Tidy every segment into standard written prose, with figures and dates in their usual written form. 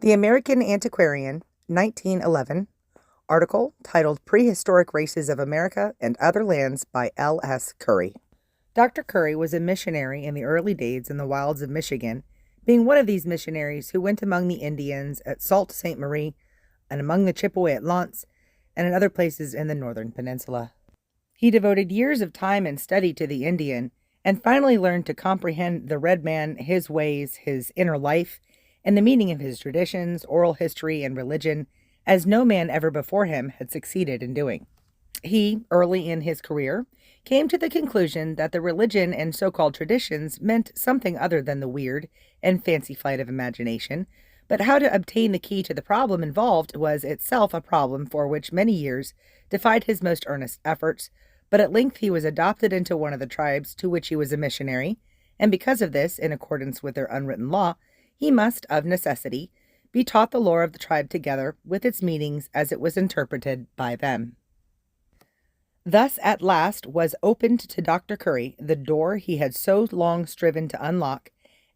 The American Antiquarian, 1911, article titled Prehistoric Races of America and Other Lands by L.S. Curry. Dr. Curry was a missionary in the early days in the wilds of Michigan, being one of these missionaries who went among the Indians at Sault Ste. Marie and among the Chippewa at Lance and in other places in the northern peninsula. He devoted years of time and study to the Indian and finally learned to comprehend the red man, his ways, his inner life, and the meaning of his traditions, oral history, and religion, as no man ever before him had succeeded in doing. He, early in his career, came to the conclusion that the religion and so-called traditions meant something other than the weird and fancy flight of imagination, but how to obtain the key to the problem involved was itself a problem for which many years defied his most earnest efforts, but at length he was adopted into one of the tribes to which he was a missionary, and because of this, in accordance with their unwritten law, he must, of necessity, be taught the lore of the tribe together with its meanings as it was interpreted by them. Thus at last was opened to Dr. Curry the door he had so long striven to unlock,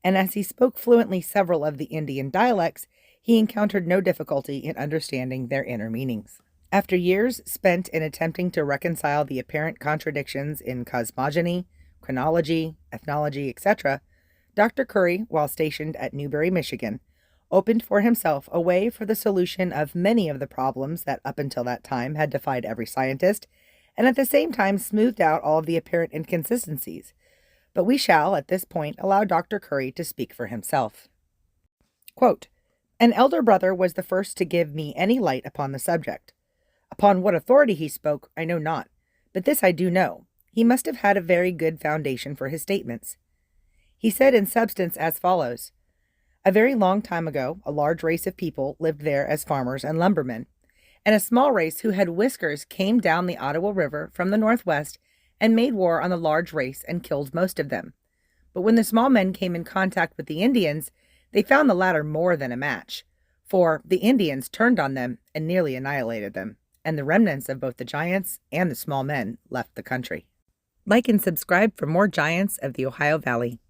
and as he spoke fluently several of the Indian dialects, he encountered no difficulty in understanding their inner meanings. After years spent in attempting to reconcile the apparent contradictions in cosmogony, chronology, ethnology, etc., Dr. Curry, while stationed at Newberry, Michigan, opened for himself a way for the solution of many of the problems that up until that time had defied every scientist, and at the same time smoothed out all of the apparent inconsistencies. But we shall, at this point, allow Dr. Curry to speak for himself. Quote, "An elder brother was the first to give me any light upon the subject. Upon what authority he spoke, I know not, but this I do know. He must have had a very good foundation for his statements. He said in substance as follows. A very long time ago, a large race of people lived there as farmers and lumbermen, and a small race who had whiskers came down the Ottawa River from the northwest and made war on the large race and killed most of them. But when the small men came in contact with the Indians, they found the latter more than a match, for the Indians turned on them and nearly annihilated them, and the remnants of both the giants and the small men left the country." Like and subscribe for more Giants of the Ohio Valley.